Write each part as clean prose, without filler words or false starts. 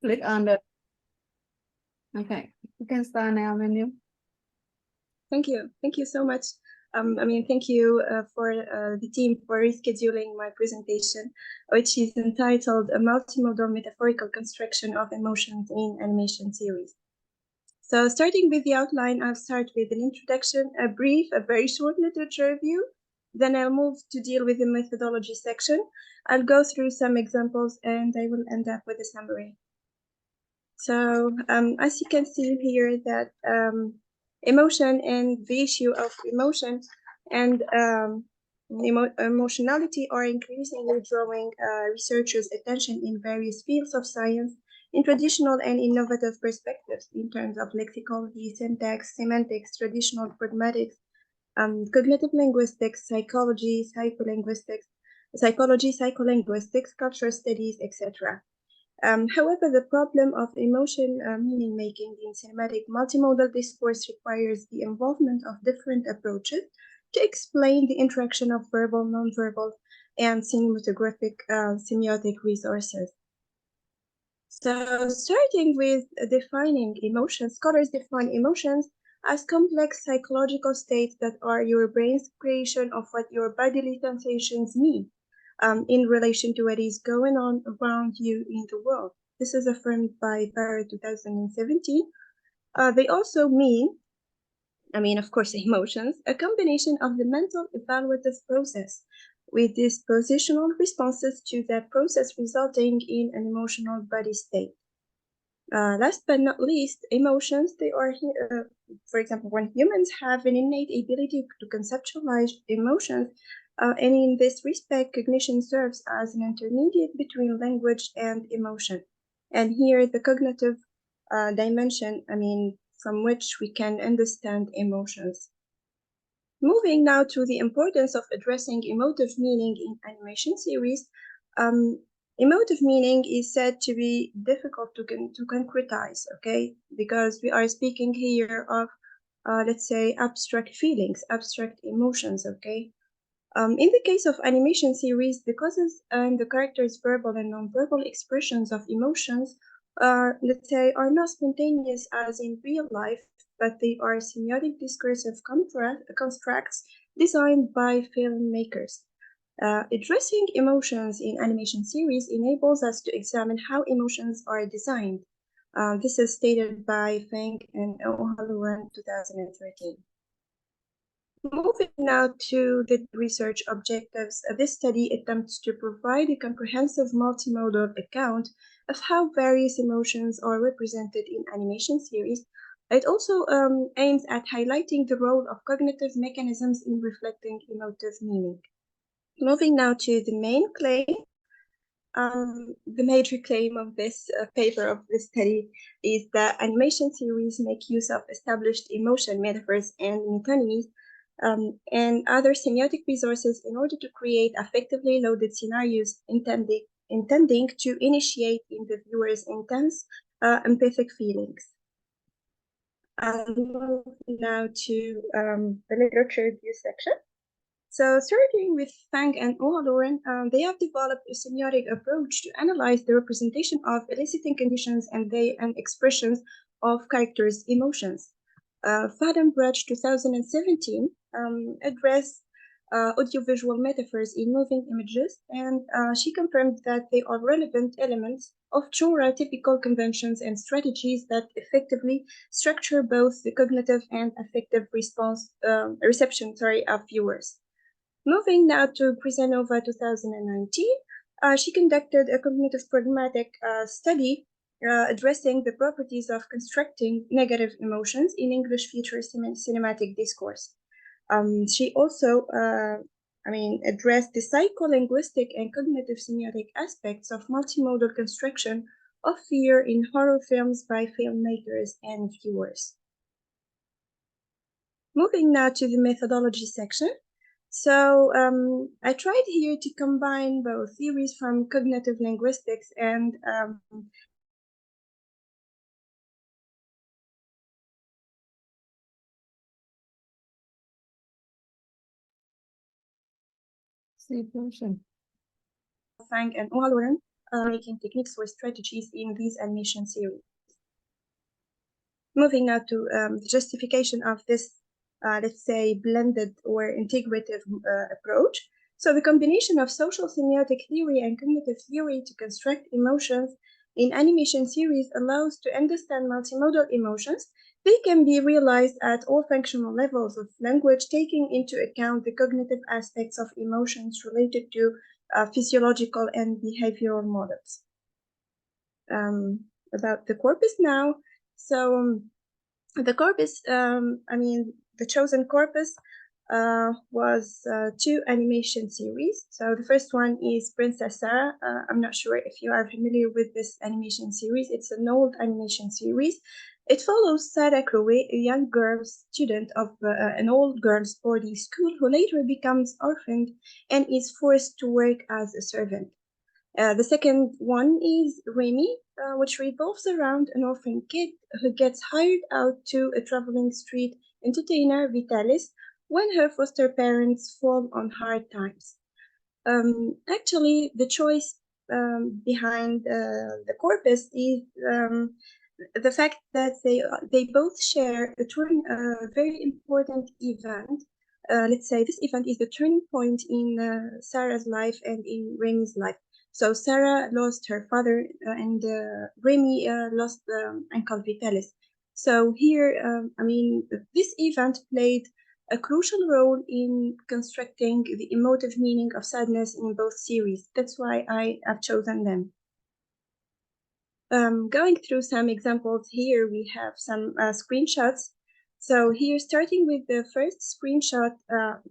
Click on the. Okay, you can start now, menu. Thank you. Thank you so much. Thank you for the team for rescheduling my presentation, which is entitled A Multimodal Metaphorical Construction of Emotions in Animation Series. So starting with the outline, I'll start with an introduction, a very short literature review. Then I'll move to deal with the methodology section. I'll go through some examples and I will end up with a summary. So as you can see here that emotion and the issue of emotion and emotionality are increasingly drawing researchers' attention in various fields of science in traditional and innovative perspectives in terms of lexicology, syntax, semantics, traditional pragmatics, cognitive linguistics, psychology, psycholinguistics, cultural studies, etc. However, the problem of emotion meaning making in cinematic multimodal discourse requires the involvement of different approaches to explain the interaction of verbal, nonverbal, and cinematographic semiotic resources. So, starting with defining emotions, scholars define emotions as complex psychological states that are your brain's creation of what your bodily sensations mean. In relation to what is going on around you in the world. This is affirmed by Barrett 2017. They also mean, of course, emotions, a combination of the mental evaluative process with dispositional responses to that process resulting in an emotional body state. Last but not least, emotions, they are, for example, when humans have an innate ability to conceptualize emotions, and in this respect, cognition serves as an intermediate between language and emotion. And here, the cognitive dimension, from which we can understand emotions. Moving now to the importance of addressing emotive meaning in animation series, emotive meaning is said to be difficult to concretize, okay? Because we are speaking here of, let's say, abstract feelings, abstract emotions, okay? In the case of animation series, the causes and the characters' verbal and nonverbal expressions of emotions are, let's say, are not spontaneous as in real life, but they are semiotic discursive constructs designed by filmmakers. Addressing emotions in animation series enables us to examine how emotions are designed. This is stated by Feng and O'Halloran 2013. Moving now to the research objectives, this study attempts to provide a comprehensive multimodal account of how various emotions are represented in animation series. It also aims at highlighting the role of cognitive mechanisms in reflecting emotive meaning. Moving now to the main claim. The major claim of this paper of this study is that animation series make use of established emotion metaphors and metonymies and other semiotic resources in order to create affectively loaded scenarios intending to initiate in the viewer's intense empathic feelings. Now to the literature review section. So starting with Fang and O'Halloran, they have developed a semiotic approach to analyze the representation of eliciting conditions and expressions of characters' emotions. Fadenbrecht 2017 addressed audiovisual metaphors in moving images, and she confirmed that they are relevant elements of genre-typical conventions and strategies that effectively structure both the cognitive and affective reception of viewers. Moving now to Prisanova 2019, she conducted a cognitive pragmatic study addressing the properties of constructing negative emotions in English feature cinematic discourse. She also, addressed the psycholinguistic and cognitive semiotic aspects of multimodal construction of fear in horror films by filmmakers and viewers. Moving now to the methodology section. So I tried here to combine both theories from cognitive linguistics and Fang and O'Halloran making techniques or strategies in these animation series. Moving now to the justification of this, let's say, blended or integrative approach. So the combination of social semiotic theory and cognitive theory to construct emotions in animation series allows to understand multimodal emotions. They can be realized at all functional levels of language, taking into account the cognitive aspects of emotions related to physiological and behavioral models. About the corpus now. So the corpus, the chosen corpus was 2 animation series. So the first one is Princess Sarah. I'm not sure if you are familiar with this animation series. It's an old animation series. It follows Sarah Croway, a young girl student of an old girls' boarding school who later becomes orphaned and is forced to work as a servant. The second one is Remy, which revolves around an orphan kid who gets hired out to a traveling street entertainer, Vitalis, when her foster parents fall on hard times. Actually, the choice behind the corpus is the fact that they both share a very important event. Let's say this event is the turning point in Sarah's life and in Remy's life. So Sarah lost her father and Remy lost Uncle Vitalis. So here, this event played a crucial role in constructing the emotive meaning of sadness in both series. That's why I have chosen them. Going through some examples here, we have some screenshots. So here, starting with the first screenshot,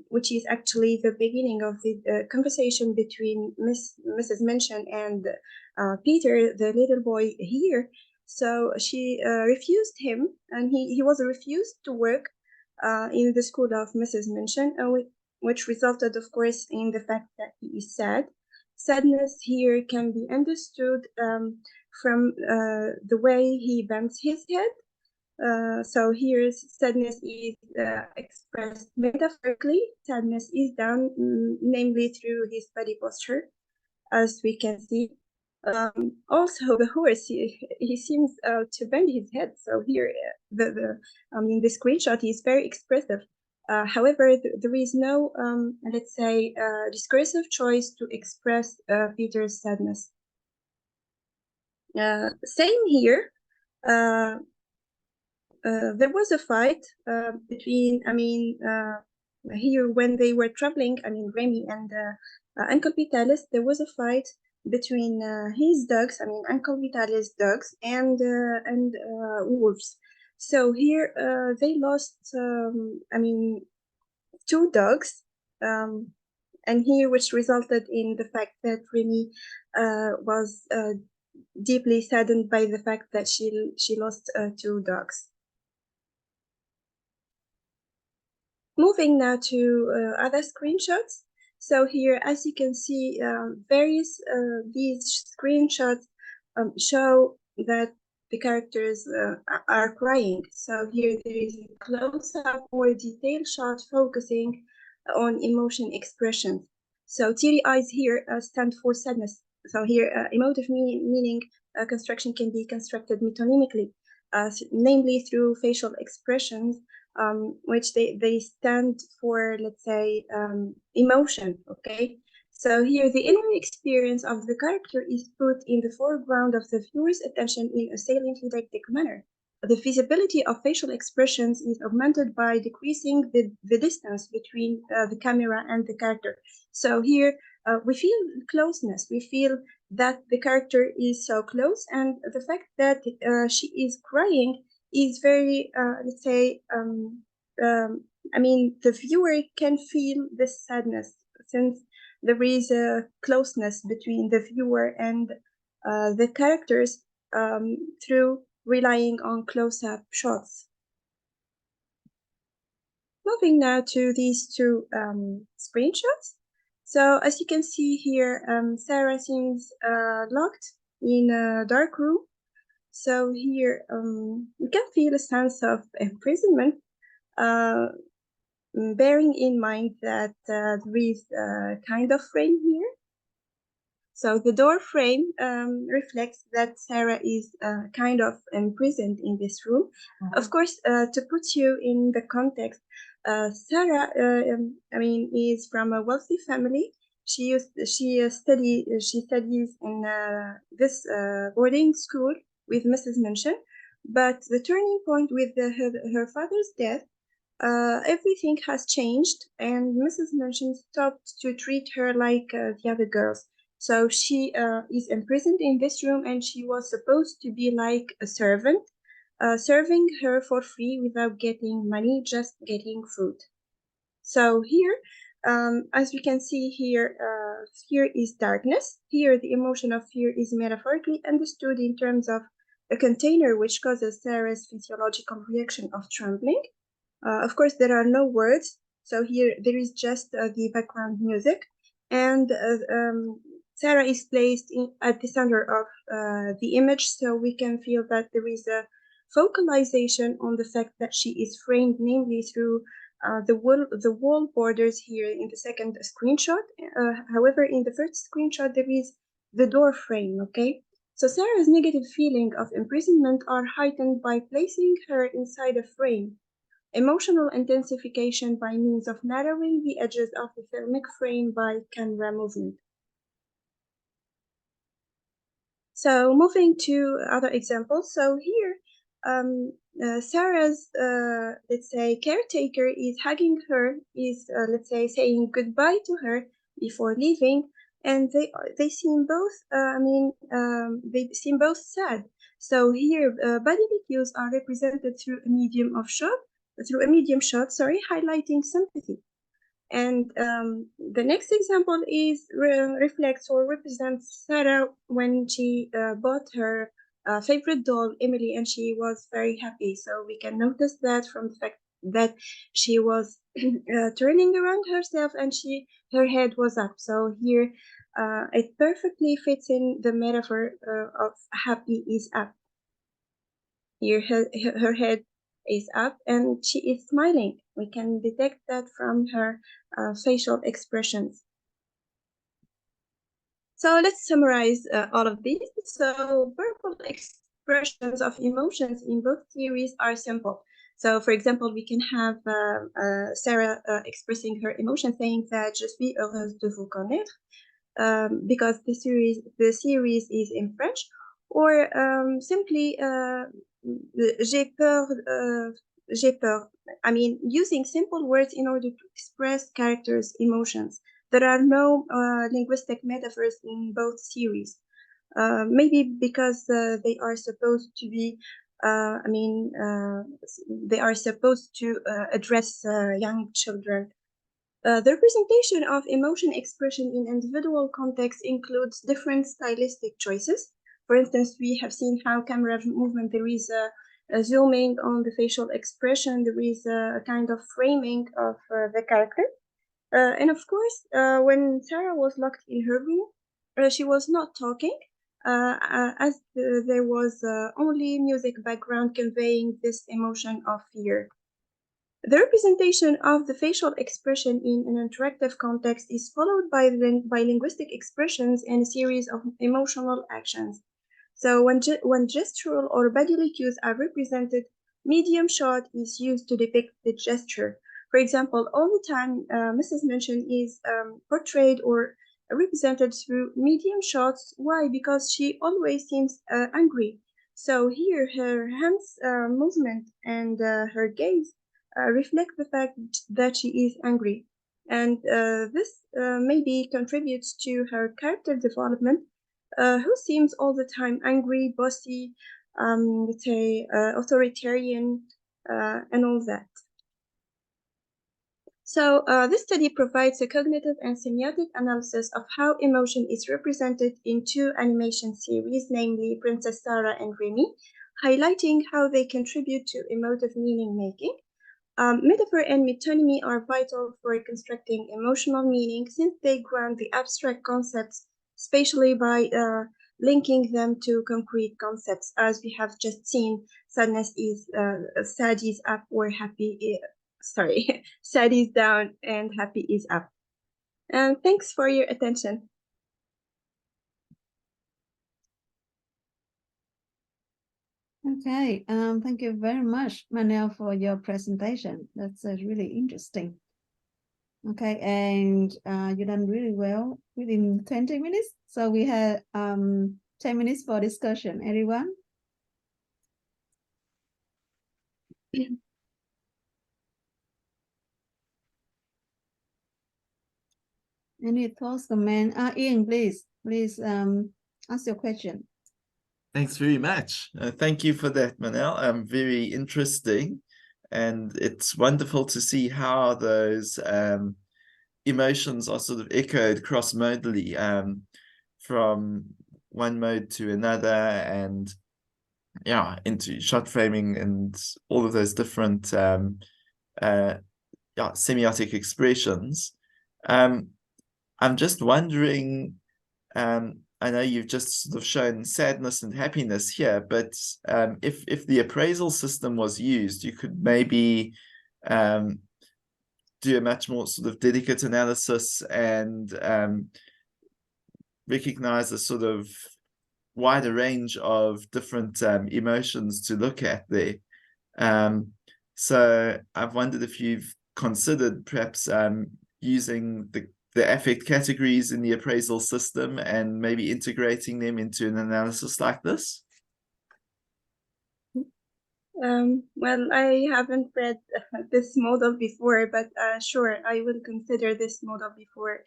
which is actually the beginning of the conversation between Mrs. Minchin and Peter, the little boy here. So she refused him, and he was refused to work in the school of Mrs. Minchin, which resulted, of course, in the fact that he is sad. Sadness here can be understood from the way he bends his head. So here sadness is expressed metaphorically. Sadness is done namely through his body posture, as we can see. Also, the horse, he seems to bend his head. So here, the screenshot is very expressive. However, there is no, let's say, discursive choice to express Peter's sadness. Same here. There was a fight between, here when they were traveling, Remy and Uncle Vitalis, there was a fight between his dogs, Uncle Vitalis' dogs, and wolves. So here they lost, 2 dogs, and here which resulted in the fact that Remy was deeply saddened by the fact that she lost 2 dogs. Moving now to other screenshots. So here, as you can see, various these screenshots show that the characters are crying. So here there is a close-up or detailed shot focusing on emotion expressions. So teary eyes here stand for sadness. So here, emotive meaning construction can be constructed metonymically, namely through facial expressions, which they stand for, let's say, emotion, okay? So here the inner experience of the character is put in the foreground of the viewer's attention in a saliently didactic manner. The visibility of facial expressions is augmented by decreasing the distance between the camera and the character. So here we feel closeness, we feel that the character is so close, and the fact that she is crying is very, let's say, the viewer can feel this sadness since there is a closeness between the viewer and the characters through relying on close-up shots. Moving now to these 2 screenshots. So as you can see here, Sarah seems locked in a dark room. So here we can feel a sense of imprisonment, bearing in mind that there is a kind of rain here. So the door frame reflects that Sarah is kind of imprisoned in this room. Of course, to put you in the context, Sarah, is from a wealthy family. She studies in this boarding school with Mrs. Minchin, but the turning point with her father's death, everything has changed, and Mrs. Minchin stopped to treat her like the other girls. So she is imprisoned in this room, and she was supposed to be like a servant, serving her for free without getting money, just getting food. So here, as we can see here, fear is darkness. Here, the emotion of fear is metaphorically understood in terms of a container which causes Sarah's physiological reaction of trembling. Of course, there are no words, so here there is just the background music, and Sarah is placed at the center of the image, so we can feel that there is a focalization on the fact that she is framed, namely through the wall borders here in the second screenshot. However, in the first screenshot, there is the door frame, okay? So Sarah's negative feeling of imprisonment are heightened by placing her inside a frame. Emotional intensification by means of narrowing the edges of the filmic frame by camera movement. So moving to other examples. So here, Sarah's, let's say, caretaker is hugging her, is, let's say, saying goodbye to her before leaving, and they seem both, they seem both sad. So here, bodily cues are represented through a medium shot, highlighting sympathy. And the next example is reflects or represents Sarah when she bought her favorite doll, Emily, and she was very happy. So we can notice that from the fact that she was turning around herself and her head was up. So here it perfectly fits in the metaphor of happy is up. Here her head is up and she is smiling. We can detect that from her facial expressions. So let's summarize all of these. So verbal expressions of emotions in both theories are simple. So for example, we can have Sarah expressing her emotion saying that je suis heureuse de vous connaître, because the series is in French, or simply j'ai peur. I mean, using simple words in order to express characters' emotions. There are no linguistic metaphors in both series. Maybe because they are supposed to be, they are supposed to address young children. The representation of emotion expression in individual contexts includes different stylistic choices. For instance, we have seen how camera movement, there is a zooming on the facial expression, there is a kind of framing of the character. And of course, when Sarah was locked in her room, she was not talking, as there was only music background conveying this emotion of fear. The representation of the facial expression in an interactive context is followed by linguistic expressions and a series of emotional actions. So when gestural or bodily cues are represented, medium shot is used to depict the gesture. For example, all the time, Mrs. Minchin is portrayed or represented through medium shots. Why? Because she always seems angry. So here, her hands movement and her gaze reflect the fact that she is angry. And this maybe contributes to her character development, who seems all the time angry, bossy, let's say authoritarian, and all that. So this study provides a cognitive and semiotic analysis of how emotion is represented in two animation series, namely Princess Sarah and Remy, highlighting how they contribute to emotive meaning making. Metaphor and metonymy are vital for constructing emotional meaning since they ground the abstract concepts spatially by linking them to concrete concepts. As we have just seen, sadness is sad is up or happy sad is down and happy is up. And thanks for your attention. Okay, thank you very much, Manuel, for your presentation. That's really interesting. Okay, and you done really well within 20 minutes. So we have 10 minutes for discussion. Everyone? Any thoughts, comment? Ian, please ask your question. Thanks very much. Thank you for that, Manel. Very interesting. And it's wonderful to see how those emotions are sort of echoed cross-modally from one mode to another, and yeah, into shot framing and all of those different semiotic expressions. I'm just wondering, I know you've just sort of shown sadness and happiness here, but if the appraisal system was used, you could maybe do a much more sort of delicate analysis and recognize a sort of wider range of different emotions to look at there. So I've wondered if you've considered perhaps using the affect categories in the appraisal system and maybe integrating them into an analysis like this? Well, I haven't read this model before, but sure, I will consider this model before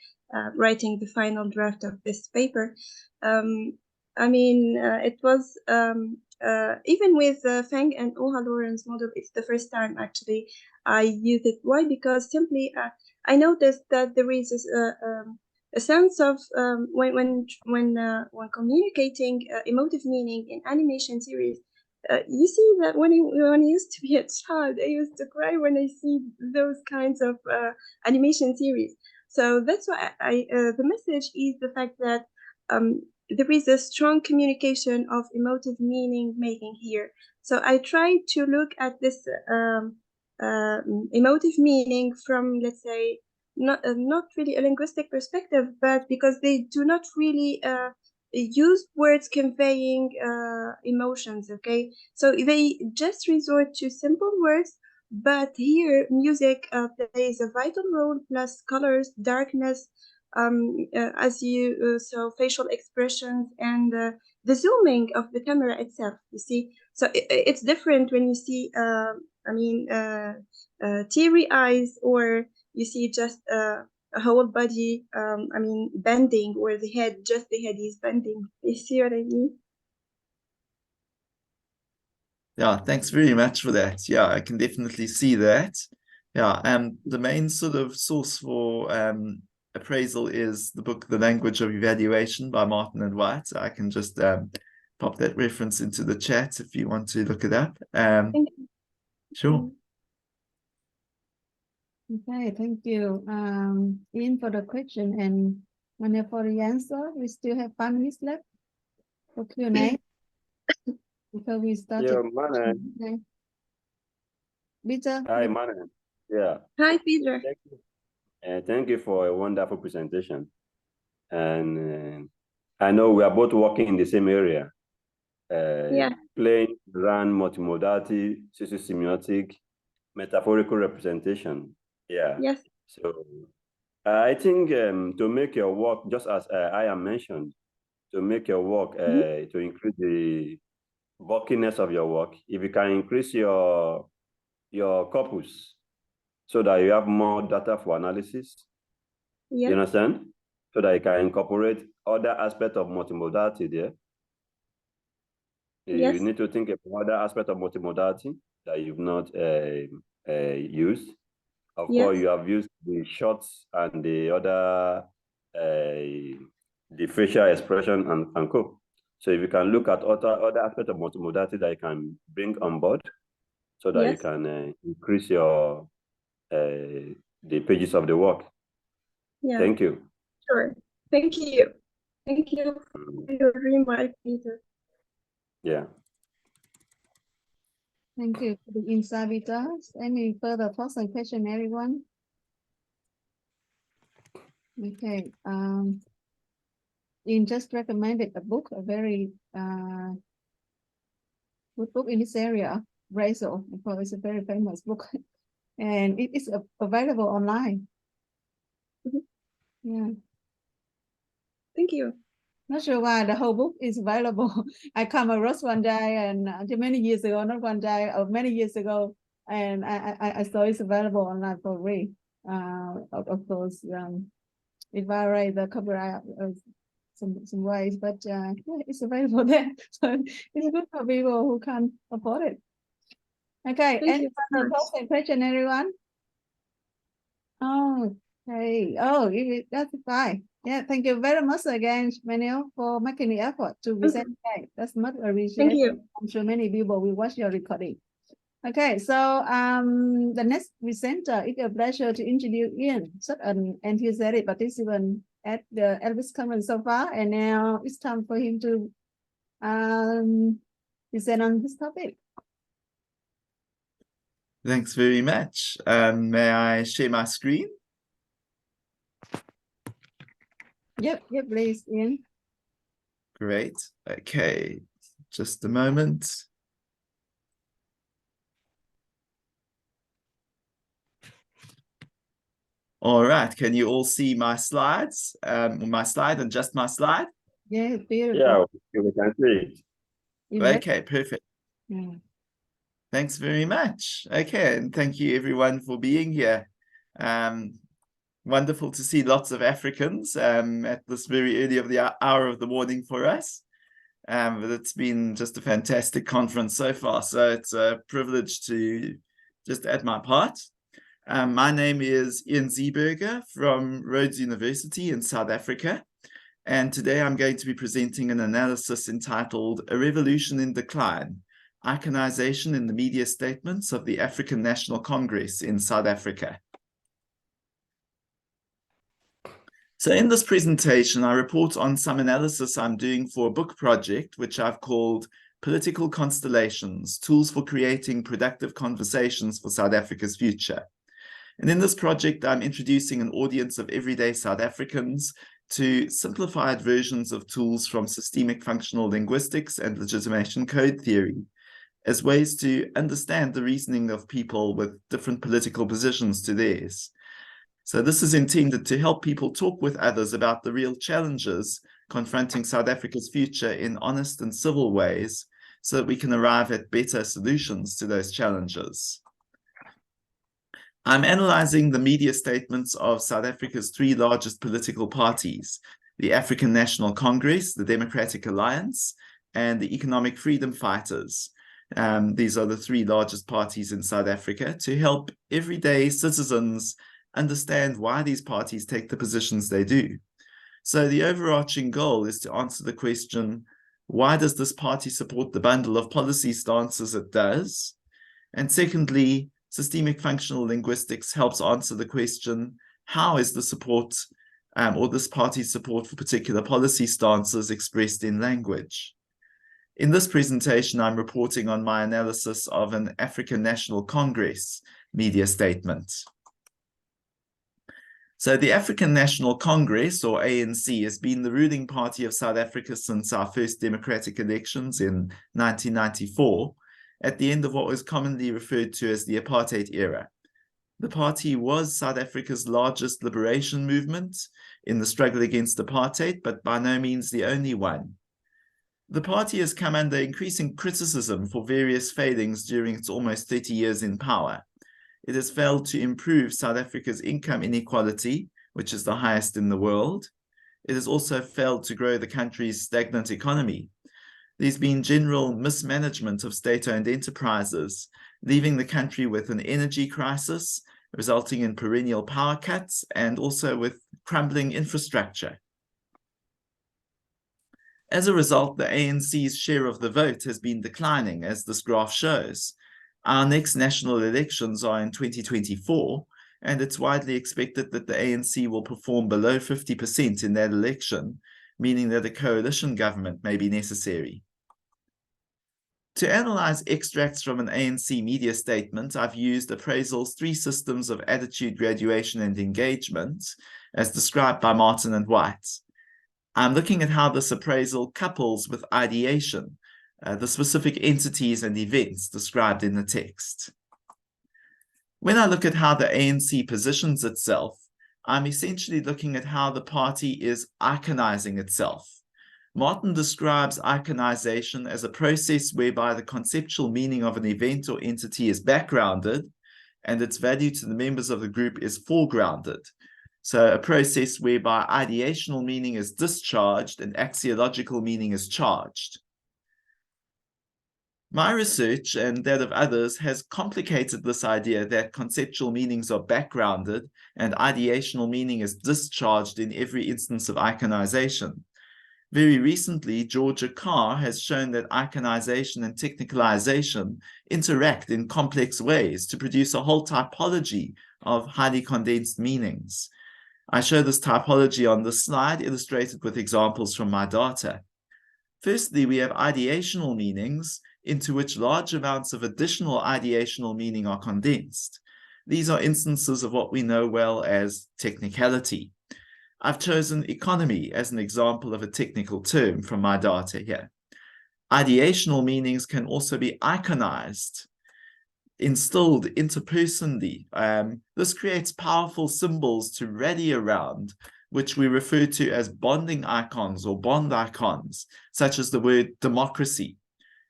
writing the final draft of this paper. I mean, it was even with Feng and Oha-Lorentz model, it's the first time actually I use it. Why? Because simply I noticed that there is a sense of when communicating emotive meaning in animation series. You see that when I used to be a child, I used to cry when I see those kinds of animation series. So that's why the message is the fact that there is a strong communication of emotive meaning making here. So I try to look at this emotive meaning from, let's say, not really a linguistic perspective, but because they do not really use words conveying emotions, okay? So they just resort to simple words, but here music plays a vital role, plus colors, darkness, as you saw, facial expressions, and the zooming of the camera itself, you see? So it's different when you see, teary eyes, or you see just a whole body, bending, or just the head is bending. You see what I mean? Yeah, thanks very much for that. Yeah, I can definitely see that. Yeah, the main sort of source for appraisal is the book The Language of Evaluation by Martin and White. I can just pop that reference into the chat if you want to look it up. Thank you. Sure. Okay, thank you, Ian, for the question, and Manuel for the answer. We still have 5 minutes left for Q&A before we start. Yeah, Manuel. Peter. Hi, Manuel. Yeah. Hi, Peter. Thank you. Thank you for a wonderful presentation. And I know we are both working in the same area. Yeah. Playing around multimodality, sociosemiotic, metaphorical representation. Yeah. Yes. So I think to make your work, just as I am mentioned, to make your work, to increase the bulkiness of your work, if you can increase your corpus so that you have more data for analysis, Yeah. you understand? So that you can incorporate other aspects of multimodality there. Yes. You need to think about other aspects of multimodality that you've not used. Of course, you have used the shots and the other, the facial expression and co. So if you can look at other aspects of multimodality that you can bring on board, so that you can increase your the pages of the work. Yeah. Thank you. Sure. Thank you. Thank you for your remark, Peter. Yeah. Thank you for the insight, Peter. Any further thoughts and questions, everyone? Okay. Ian just recommended a book, a very good book in this area, Brazil, because it's a very famous book, and it is available online. Mhm. Yeah. Thank you. Not sure why the whole book is available. I come across one day, and many years ago, not one day, or many years ago, and I saw it's available online for free. Of course, it violates the copyright some ways, but yeah, it's available there. So it's good for people who can't afford it. Okay, Thank any you so other much. question, everyone? Oh, okay. Oh, that's fine. Yeah, thank you very much again, Manuel, for making the effort to present today. That's much Thank appreciated. you. I'm sure many people will watch your recording. Okay, so the next presenter, it's a pleasure to introduce Ian, such an enthusiastic participant at the Elvis conference so far, and now it's time for him to present on this topic. Thanks very much. May I share my screen? Yep, please, Ian. Great. Okay, just a moment. All right, can you all see my slides? My slide and just my slide? Yeah, beautiful. Yeah, we can see it. Okay, perfect. Yeah. Thanks very much. Okay, and thank you everyone for being here. Wonderful to see lots of Africans at this very early of the hour of the morning for us. But it's been just a fantastic conference so far. So it's a privilege to just add my part. My name is Ian Zeeberger from Rhodes University in South Africa. And today I'm going to be presenting an analysis entitled A Revolution in Decline, Iconization in the Media Statements of the African National Congress in South Africa. So in this presentation, I report on some analysis I'm doing for a book project, which I've called Political Constellations, Tools for Creating Productive Conversations for South Africa's Future. And in this project, I'm introducing an audience of everyday South Africans to simplified versions of tools from systemic functional linguistics and legitimation code theory, as ways to understand the reasoning of people with different political positions to theirs. So this is intended to help people talk with others about the real challenges confronting South Africa's future in honest and civil ways, so that we can arrive at better solutions to those challenges. I'm analyzing the media statements of South Africa's three largest political parties, the African National Congress, the Democratic Alliance, and the Economic Freedom Fighters. These are the three largest parties in South Africa, to help everyday citizens understand why these parties take the positions they do. So the overarching goal is to answer the question, why does this party support the bundle of policy stances it does? And secondly, systemic functional linguistics helps answer the question, how is the support or this party's support for particular policy stances expressed in language? In this presentation, I'm reporting on my analysis of an African National Congress media statement. So the African National Congress, or ANC, has been the ruling party of South Africa since our first democratic elections in 1994, at the end of what was commonly referred to as the apartheid era. The party was South Africa's largest liberation movement in the struggle against apartheid, but by no means the only one. The party has come under increasing criticism for various failings during its almost 30 years in power. It has failed to improve South Africa's income inequality, which is the highest in the world. It has also failed to grow the country's stagnant economy. There's been general mismanagement of state-owned enterprises, leaving the country with an energy crisis, resulting in perennial power cuts, and also with crumbling infrastructure. As a result, the ANC's share of the vote has been declining, as this graph shows. Our next national elections are in 2024, and it's widely expected that the ANC will perform below 50% in that election, meaning that a coalition government may be necessary. To analyze extracts from an ANC media statement, I've used Appraisal's three systems of attitude, graduation, and engagement, as described by Martin and White. I'm looking at how this appraisal couples with ideation, the specific entities and events described in the text. When I look at how the ANC positions itself, I'm essentially looking at how the party is iconizing itself. Martin describes iconization as a process whereby the conceptual meaning of an event or entity is backgrounded and its value to the members of the group is foregrounded. So a process whereby ideational meaning is discharged and axiological meaning is charged. My research and that of others has complicated this idea that conceptual meanings are backgrounded and ideational meaning is discharged in every instance of iconization. Very recently, Georgia Carr has shown that iconization and technicalization interact in complex ways to produce a whole typology of highly condensed meanings. I show this typology on this slide, illustrated with examples from my data. Firstly, we have ideational meanings into which large amounts of additional ideational meaning are condensed. These are instances of what we know well as technicality. I've chosen economy as an example of a technical term from my data here. Ideational meanings can also be iconized, instilled interpersonally. This creates powerful symbols to rally around, which we refer to as bonding icons or bond icons, such as the word democracy.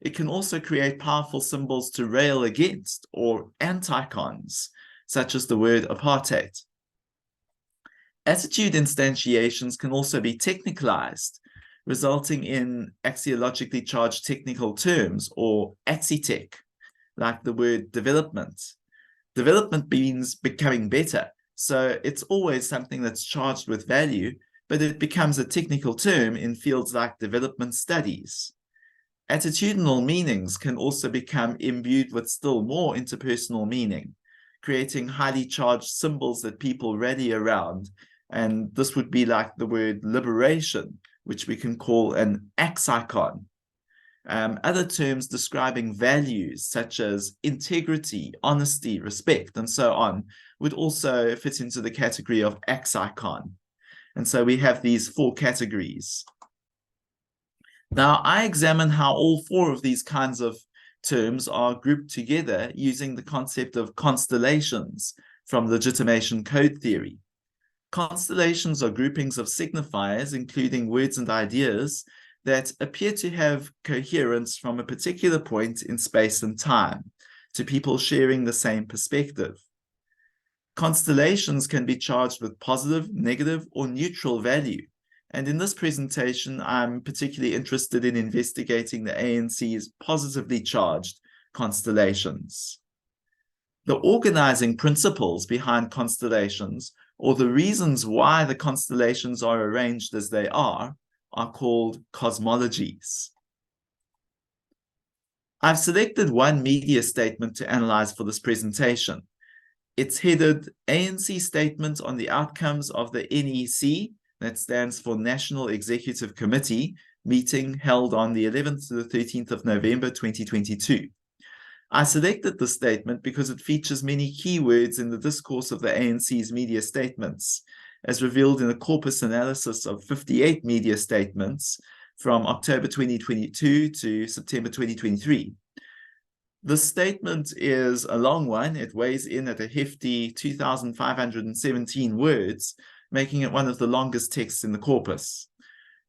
It can also create powerful symbols to rail against or anticons, such as the word apartheid. Attitude instantiations can also be technicalized, resulting in axiologically charged technical terms or axitech, like the word development. Development means becoming better, so it's always something that's charged with value, but it becomes a technical term in fields like development studies. Attitudinal meanings can also become imbued with still more interpersonal meaning, creating highly charged symbols that people rally around. And this would be like the word liberation, which we can call an axicon. Other terms describing values such as integrity, honesty, respect, and so on would also fit into the category of axicon. And so we have these four categories. Now, I examine how all four of these kinds of terms are grouped together using the concept of constellations from legitimation code theory. Constellations are groupings of signifiers, including words and ideas, that appear to have coherence from a particular point in space and time, to people sharing the same perspective. Constellations can be charged with positive, negative, or neutral value. And in this presentation, I'm particularly interested in investigating the ANC's positively charged constellations. The organizing principles behind constellations, or the reasons why the constellations are arranged as they are called cosmologies. I've selected one media statement to analyze for this presentation. It's headed ANC Statement on the Outcomes of the NEC, that stands for National Executive Committee, meeting held on the 11th to the 13th of November 2022. I selected this statement because it features many keywords in the discourse of the ANC's media statements, as revealed in a corpus analysis of 58 media statements from October 2022 to September 2023. This statement is a long one. It weighs in at a hefty 2,517 words, making it one of the longest texts in the corpus.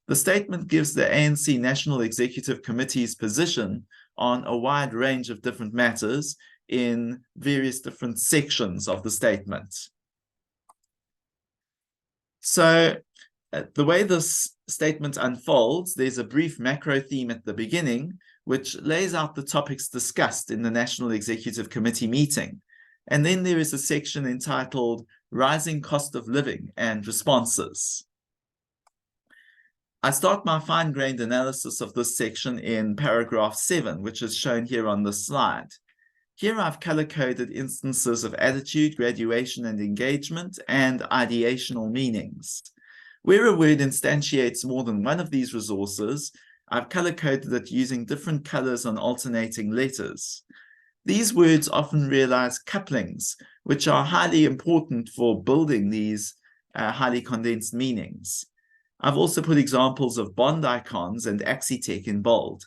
The statement gives the ANC National Executive Committee's position on a wide range of different matters in various different sections of the statement. So the way this statement unfolds, there's a brief macro theme at the beginning, which lays out the topics discussed in the National Executive Committee meeting. And then there is a section entitled Rising Cost of Living and Responses. I start my fine-grained analysis of this section in paragraph 7, which is shown here on this slide. Here I've color-coded instances of attitude, graduation, and engagement, and ideational meanings. Where a word instantiates more than one of these resources, I've color-coded it using different colors on alternating letters. These words often realize couplings, which are highly important for building these highly condensed meanings. I've also put examples of bond icons and axitech in bold.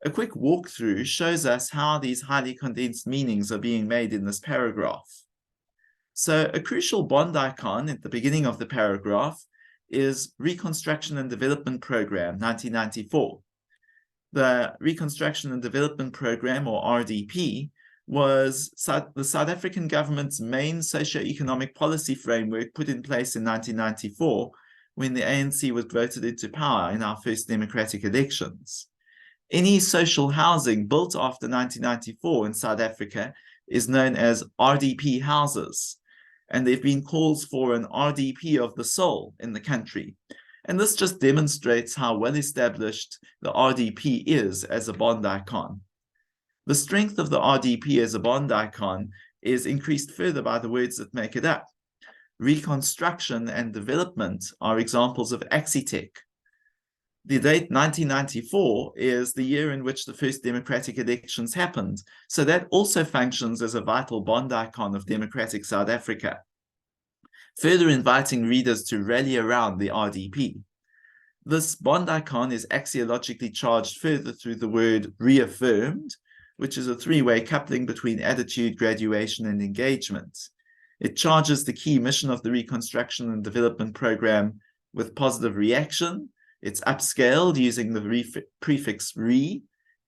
A quick walkthrough shows us how these highly condensed meanings are being made in this paragraph. So a crucial bond icon at the beginning of the paragraph is Reconstruction and Development Program 1994. The Reconstruction and Development Program, or RDP, was the South African government's main socio-economic policy framework put in place in 1994 when the ANC was voted into power in our first democratic elections. Any social housing built after 1994 in South Africa is known as RDP houses, and there have been calls for an RDP of the soul in the country. And this just demonstrates how well established the RDP is as a bond icon. The strength of the RDP as a bond icon is increased further by the words that make it up. Reconstruction and development are examples of Axitec. The date 1994 is the year in which the first democratic elections happened, so that also functions as a vital bond icon of democratic South Africa, further inviting readers to rally around the RDP. This bond icon is axiologically charged further through the word reaffirmed, which is a three-way coupling between attitude, graduation, and engagement. It charges the key mission of the Reconstruction and Development Program with positive reaction. It's upscaled using the prefix re,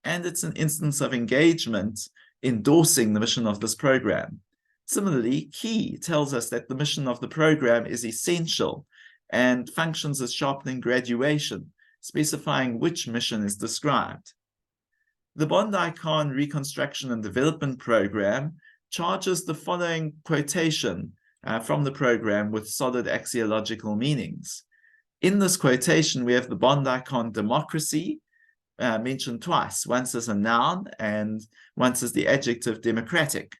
and it's an instance of engagement endorsing the mission of this program. Similarly, key tells us that the mission of the program is essential and functions as sharpening graduation, specifying which mission is described. The bond icon Reconstruction and Development Program charges the following quotation from the program with solid axiological meanings. In this quotation, we have the bond icon democracy mentioned twice, once as a noun and once as the adjective democratic.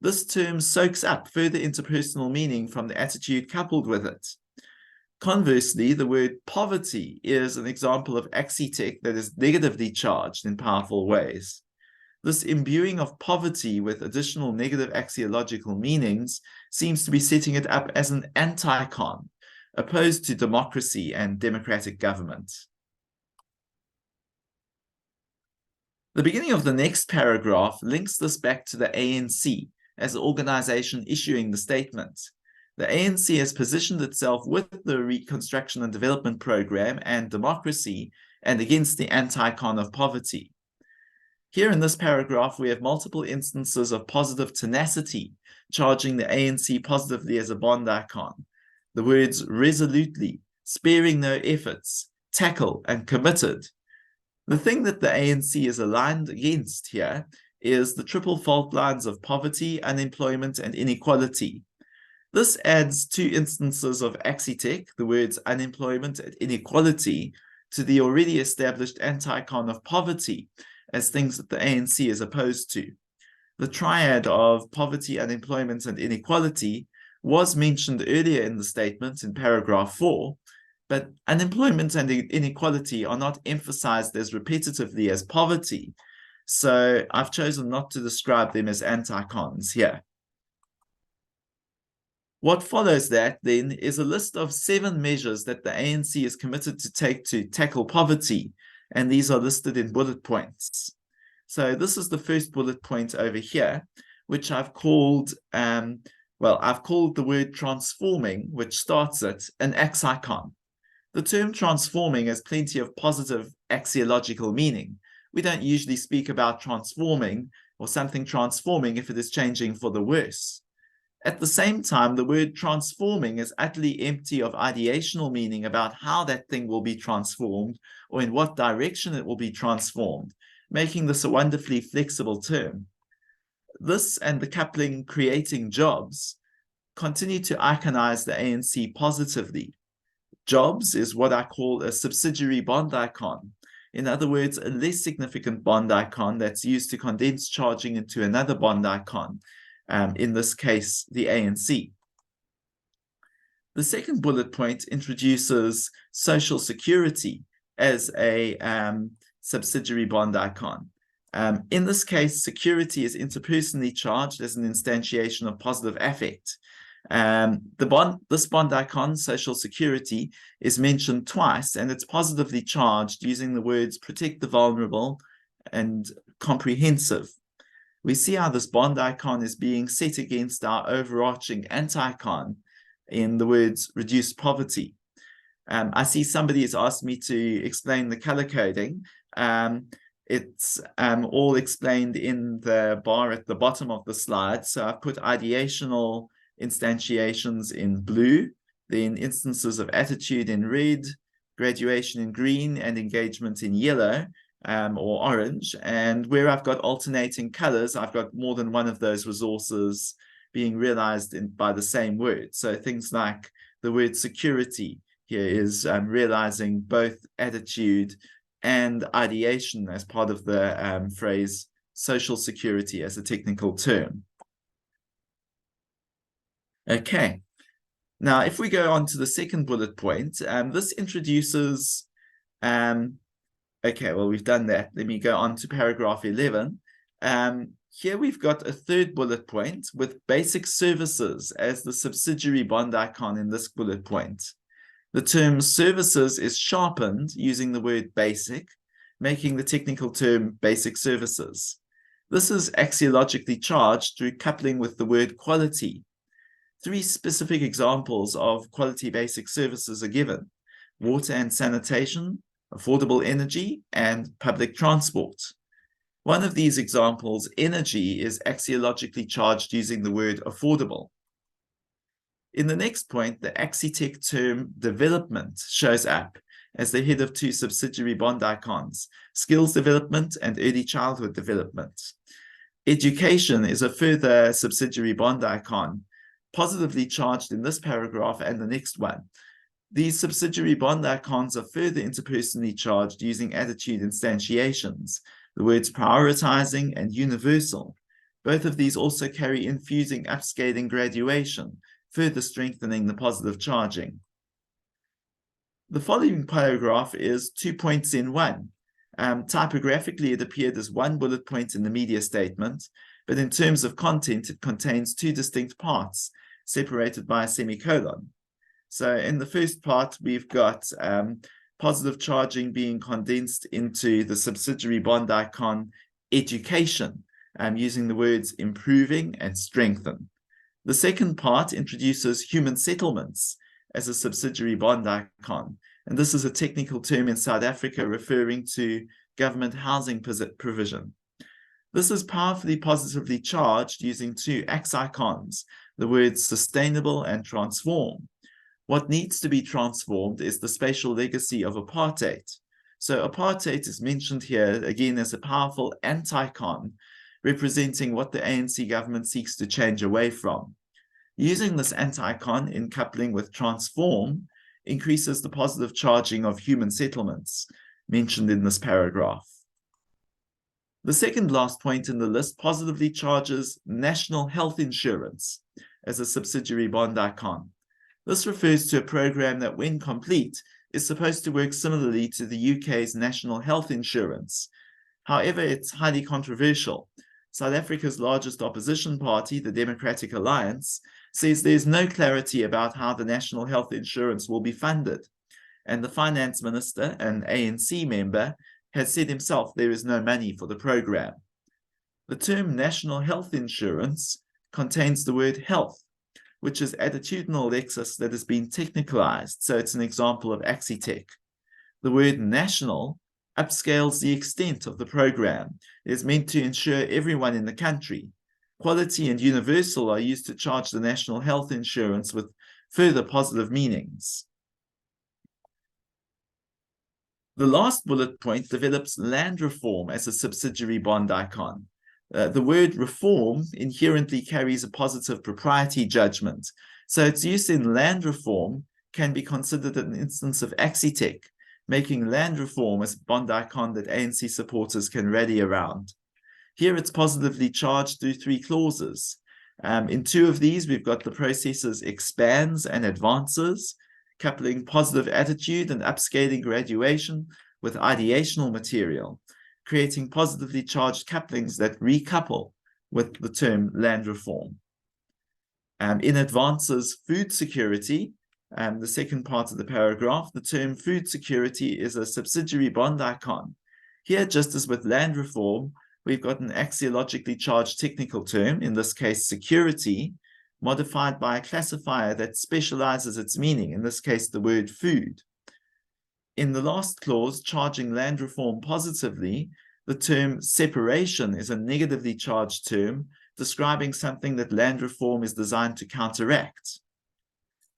This term soaks up further interpersonal meaning from the attitude coupled with it. Conversely, the word poverty is an example of Axitec that is negatively charged in powerful ways. This imbuing of poverty with additional negative axiological meanings seems to be setting it up as an anti-con, opposed to democracy and democratic government. The beginning of the next paragraph links this back to the ANC as the organization issuing the statement. The ANC has positioned itself with the Reconstruction and Development Program and democracy and against the anti-con of poverty. Here in this paragraph, we have multiple instances of positive tenacity, charging the ANC positively as a bond icon. The words resolutely, sparing no efforts, tackle, and committed. The thing that the ANC is aligned against here is the triple fault lines of poverty, unemployment, and inequality. This adds two instances of Axitec, the words unemployment and inequality, to the already established anti-con of poverty as things that the ANC is opposed to. The triad of poverty, unemployment, and inequality was mentioned earlier in the statement in paragraph 4, but unemployment and inequality are not emphasized as repetitively as poverty, so I've chosen not to describe them as anti-cons here. What follows that then is a list of 7 measures that the ANC is committed to take to tackle poverty, and these are listed in bullet points. So this is the first bullet point over here, which I've called, I've called the word transforming, which starts it, an axicon. The term transforming has plenty of positive axiological meaning. We don't usually speak about transforming or something transforming if it is changing for the worse. At the same time, the word transforming is utterly empty of ideational meaning about how that thing will be transformed or in what direction it will be transformed, making this a wonderfully flexible term. This and the coupling creating jobs continue to iconize the ANC positively. Jobs is what I call a subsidiary bond icon. In other words, a less significant bond icon that's used to condense charging into another bond icon, in this case, the ANC. The second bullet point introduces social security as a subsidiary bond icon. In this case, security is interpersonally charged as an instantiation of positive affect. This bond icon, social security, is mentioned twice, and it's positively charged using the words protect the vulnerable, and comprehensive. We see how this bond icon is being set against our overarching anti-icon in the words reduce poverty. I see somebody has asked me to explain the color coding. It's all explained in the bar at the bottom of the slide. So I've put ideational instantiations in blue, then instances of attitude in red, graduation in green, and engagement in yellow or orange. And where I've got alternating colors, I've got more than one of those resources being realized by the same word. So things like the word security here is realizing both attitude and ideation as part of the phrase social security as a technical term. Okay, now if we go on to the second bullet point, this introduces, okay, well, we've done that. Let me go on to paragraph 11. Here we've got a third bullet point with basic services as the subsidiary bond icon in this bullet point. The term services is sharpened using the word basic, making the technical term basic services. This is axiologically charged through coupling with the word quality. 3 specific examples of quality basic services are given: water and sanitation, affordable energy, and public transport. One of these examples, energy, is axiologically charged using the word affordable. In the next point, the axitech term development shows up as the head of 2 subsidiary bond icons, skills development and early childhood development. Education is a further subsidiary bond icon, positively charged in this paragraph and the next one. These subsidiary bond icons are further interpersonally charged using attitude instantiations, the words prioritizing and universal. Both of these also carry infusing upscaling graduation, further strengthening the positive charging. The following paragraph is 2 points in one. Typographically, it appeared as 1 bullet point in the media statement, but in terms of content, it contains 2 distinct parts, separated by a semicolon. So in the first part, we've got positive charging being condensed into the subsidiary bond icon education, using the words improving and strengthen. The second part introduces human settlements as a subsidiary bond icon, and this is a technical term in South Africa referring to government housing provision. This is powerfully positively charged using 2 axe icons, the words sustainable and transform. What needs to be transformed is the spatial legacy of apartheid. So apartheid is mentioned here again as a powerful anti-icon, representing what the ANC government seeks to change away from. Using this anti-icon in coupling with transform increases the positive charging of human settlements mentioned in this paragraph. The second last point in the list positively charges national health insurance as a subsidiary bond icon. This refers to a program that, when complete, is supposed to work similarly to the UK's national health insurance. However, it's highly controversial. South Africa's largest opposition party, the Democratic Alliance, says there's no clarity about how the national health insurance will be funded. And the finance minister, an ANC member, has said himself there is no money for the program. The term national health insurance contains the word health, which is attitudinal lexis that has been technicalized, so it's an example of axitech. The word national upscales the extent of the program. It is meant to ensure everyone in the country. Quality and universal are used to charge the national health insurance with further positive meanings. The last bullet point develops land reform as a subsidiary bond icon. The word reform inherently carries a positive propriety judgment, so its use in land reform can be considered an instance of axitech, making land reform as a bond icon that ANC supporters can rally around. Here it's positively charged through 3 clauses. In 2 of these, we've got the processes expands and advances, coupling positive attitude and upscaling graduation with ideational material, creating positively charged couplings that recouple with the term land reform. In advances food security, the second part of the paragraph, the term food security is a subsidiary bond icon, Here, just as with land reform, we've got an axiologically charged technical term, in this case, security, modified by a classifier that specializes its meaning, in this case, the word food. In the last clause, charging land reform positively, the term separation is a negatively charged term, describing something that land reform is designed to counteract.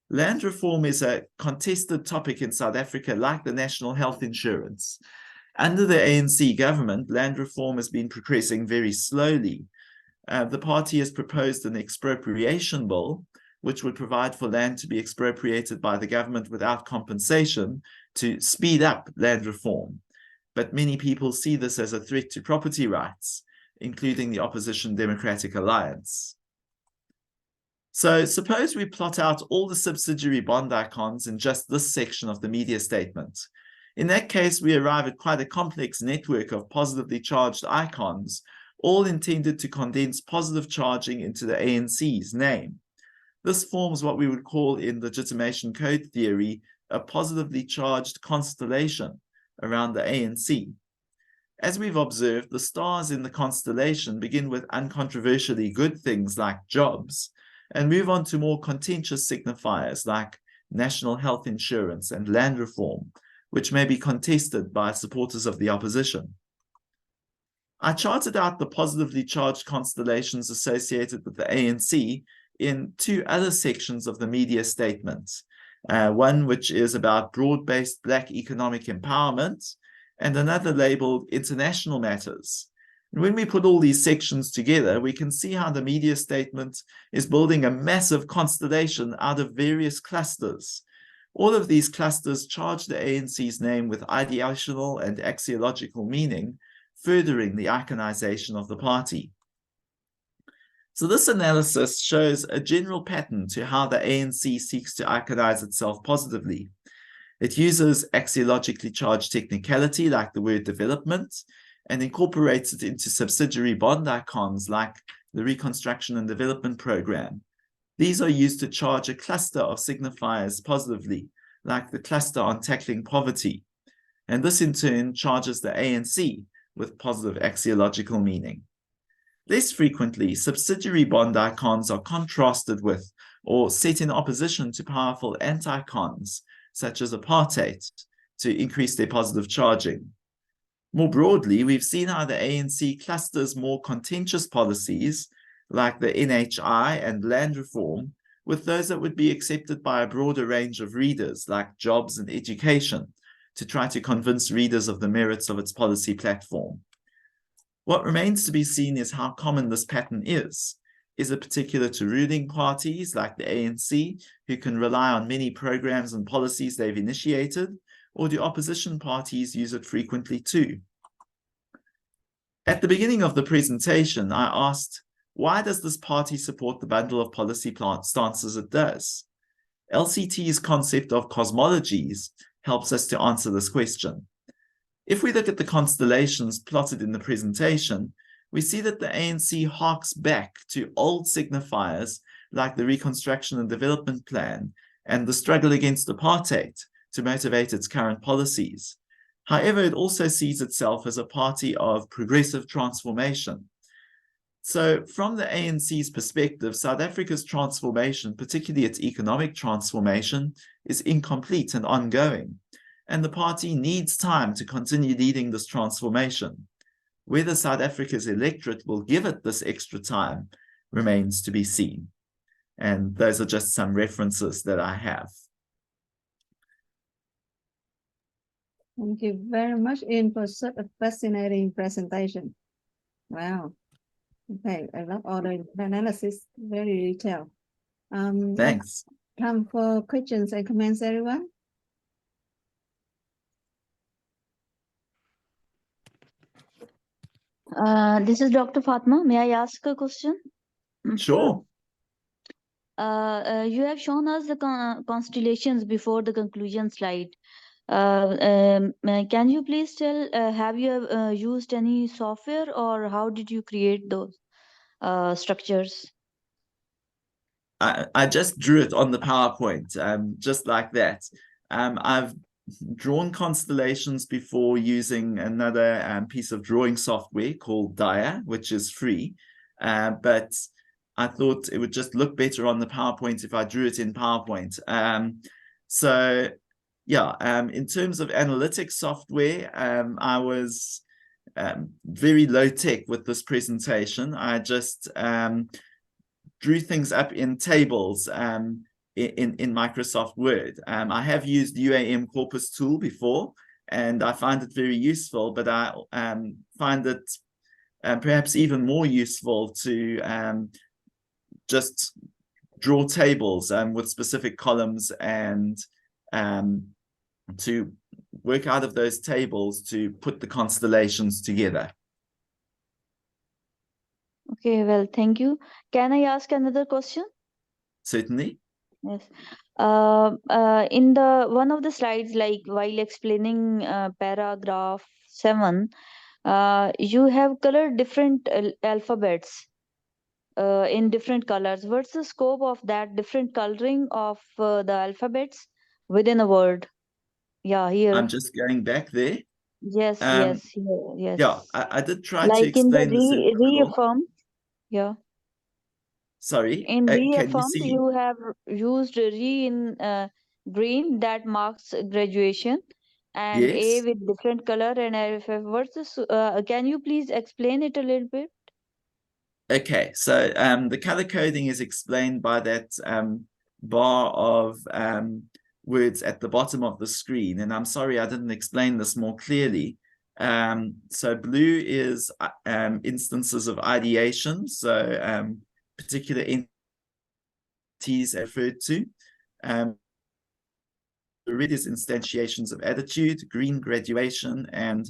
Land reform is a contested topic in South Africa, like the national health insurance. Under the ANC government, land reform has been progressing very slowly. The party has proposed an expropriation bill, which would provide for land to be expropriated by the government without compensation to speed up land reform. But many people see this as a threat to property rights, including the opposition Democratic Alliance. So suppose we plot out all the subsidiary bond icons in just this section of the media statement. In that case, we arrive at quite a complex network of positively charged icons, all intended to condense positive charging into the ANC's name. This forms what we would call in legitimation code theory a positively charged constellation around the ANC. As we've observed, the stars in the constellation begin with uncontroversially good things like jobs and move on to more contentious signifiers like national health insurance and land reform, which may be contested by supporters of the opposition. I charted out the positively charged constellations associated with the ANC in two other sections of the media statement. One which is about broad-based Black economic empowerment, and another labeled international matters. And when we put all these sections together, we can see how the media statement is building a massive constellation out of various clusters. All of these clusters charge the ANC's name with ideational and axiological meaning, furthering the iconization of the party. So this analysis shows a general pattern to how the ANC seeks to iconize itself positively. It uses axiologically charged technicality like the word development and incorporates it into subsidiary bond icons like the Reconstruction and Development Program. These are used to charge a cluster of signifiers positively, like the cluster on tackling poverty. And this in turn charges the ANC with positive axiological meaning. Less frequently, subsidiary bond icons are contrasted with or set in opposition to powerful anti-cons, such as apartheid, to increase their positive charging. More broadly, we've seen how the ANC clusters more contentious policies, like the NHI and land reform, with those that would be accepted by a broader range of readers, like jobs and education, to try to convince readers of the merits of its policy platform. What remains to be seen is how common this pattern is. Is it particular to ruling parties like the ANC, who can rely on many programs and policies they've initiated, or do opposition parties use it frequently too? At the beginning of the presentation, I asked, why does this party support the bundle of policy stances it does? LCT's concept of cosmologies helps us to answer this question. If we look at the constellations plotted in the presentation, we see that the ANC harks back to old signifiers like the Reconstruction and Development Plan and the struggle against apartheid to motivate its current policies. However, it also sees itself as a party of progressive transformation. So from the ANC's perspective, South Africa's transformation, particularly its economic transformation, is incomplete and ongoing. And the party needs time to continue leading this transformation. Whether South Africa's electorate will give it this extra time remains to be seen. And those are just some references that I have. Thank you very much, Ian, for such a fascinating presentation. Wow. Okay, I love all the analysis, very detailed. Thanks. Time for questions and comments, everyone. This is Dr. Fatma. May I ask a question? Sure. You have shown us the constellations before the conclusion slide. Can you please tell, have you used any software or how did you create those structures? I just drew it on the PowerPoint, just like that. I've drawn constellations before using another piece of drawing software called Dia, which is free. But I thought it would just look better on the PowerPoint if I drew it in PowerPoint. So yeah, in terms of analytics software, I was very low tech with this presentation. I just drew things up in tables in Microsoft Word. I have used UAM Corpus tool before, and I find it very useful, but I find it perhaps even more useful to just draw tables with specific columns and to work out of those tables to put the constellations together. Okay, well, thank you. Can I ask another question? Certainly. Yes. In the one of the slides, like while explaining paragraph 7, you have colored different alphabets in different colors. What's the scope of that different coloring of the alphabets within a word? Yeah, I'm here. just going back there. Yes, Um, yes, here, yes. Yeah, I did try to Like in the explain this in the middle. reaffirm. Yeah. Sorry, In can you reaffirmed, see? you have used re in green that marks graduation, and A Yes. with different color and RFF. What's this? Can you please explain it a little bit? Okay, so the color coding is explained by that bar of words at the bottom of the screen. And I'm sorry I didn't explain this more clearly. So blue is instances of ideation, so particular entities referred to. Red is instantiations of attitude, green graduation, and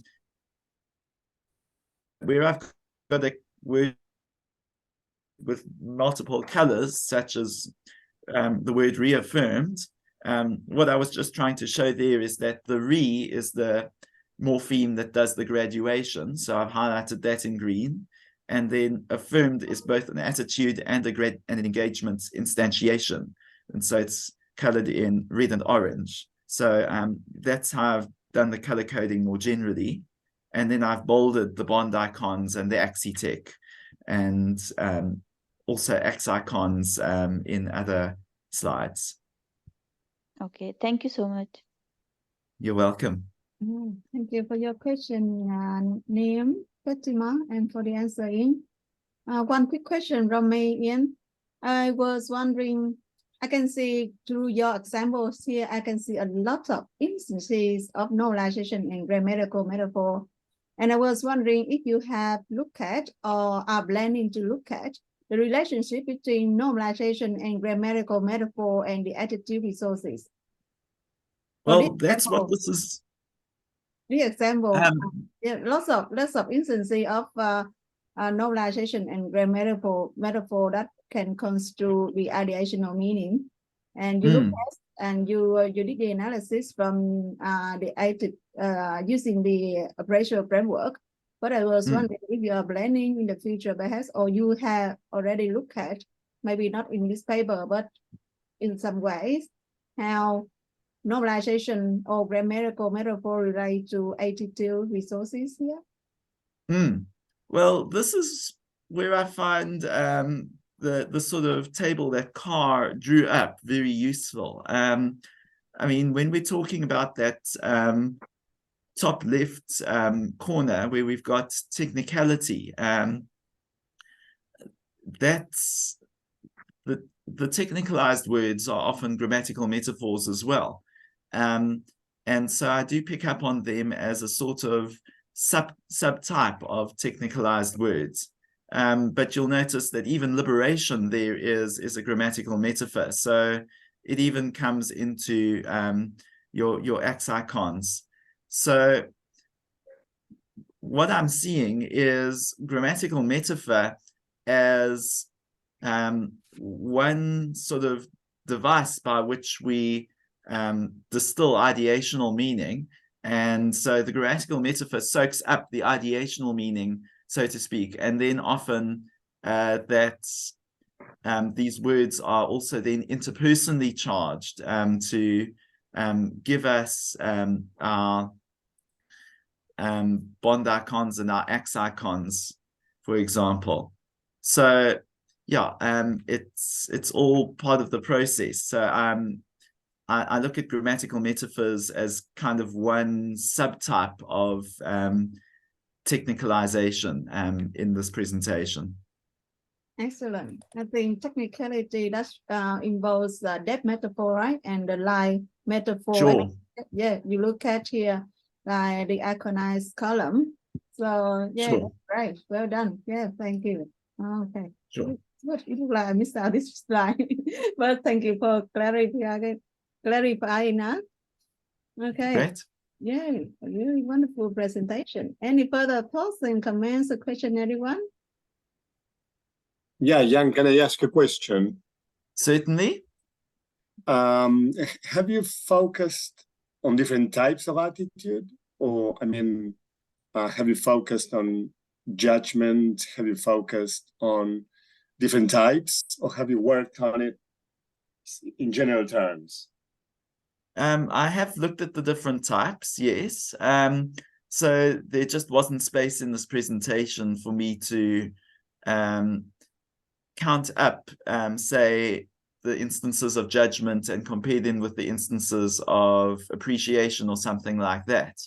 where I've got a word with multiple colors, such as the word reaffirmed, what I was just trying to show there is that the re is the morpheme that does the graduation. So I've highlighted that in green. And then affirmed is both an attitude and an engagement instantiation. And so it's colored in red and orange. So that's how I've done the color coding more generally. And then I've bolded the bond icons and the axitech, and also X icons in other slides. Okay, thank you so much. You're welcome. Thank you for your question, Neem, Fatima, and for the answering. One quick question from me, Ian. I was wondering, I can see through your examples here, I can see a lot of instances of normalization and grammatical metaphor. And I was wondering if you have looked at or are planning to look at the relationship between normalization and grammatical metaphor and the attitude resources. Well, that's what this is. The example, yeah, lots of instances of normalization and grammatical metaphor that can construe the ideational meaning, and you look at and you did the analysis from using the appraisal framework. But I was wondering if you are planning in the future, perhaps, or you have already looked at, maybe not in this paper, but in some ways, how normalization or grammatical metaphor relate to attitude resources here? Well, this is where I find the sort of table that Carr drew up very useful. I mean, when we're talking about that top left corner where we've got technicality, that's the technicalized words are often grammatical metaphors as well. And so I do pick up on them as a sort of subtype of technicalized words. But you'll notice that even liberation there is a grammatical metaphor. So it even comes into your X icons. So what I'm seeing is grammatical metaphor as one sort of device by which we distill ideational meaning. And so the grammatical metaphor soaks up the ideational meaning, so to speak, and then often these words are also then interpersonally charged to give us our bond icons and our X icons, for example. So yeah, it's all part of the process. So I look at grammatical metaphors as kind of one subtype of technicalization in this presentation. Excellent. I think technicality that involves the depth metaphor, right? And the line metaphor. Sure. Yeah, you look at here, like the iconized column. So yeah, Sure. right. Well done. Yeah, thank you. Okay. Sure. Good. It looks like I missed out this slide, but thank you for clarifying that. Okay. Great. Yeah, a really wonderful presentation. Any further thoughts and comments or question, anyone? Yeah, Jan, can I ask a question? Certainly. Have you focused on different types of attitude? Or, I mean, have you focused on judgment? Have you focused on different types? Or have you worked on it in general terms? I have looked at the different types, yes. So there just wasn't space in this presentation for me to count up, say, the instances of judgment and compare them with the instances of appreciation or something like that.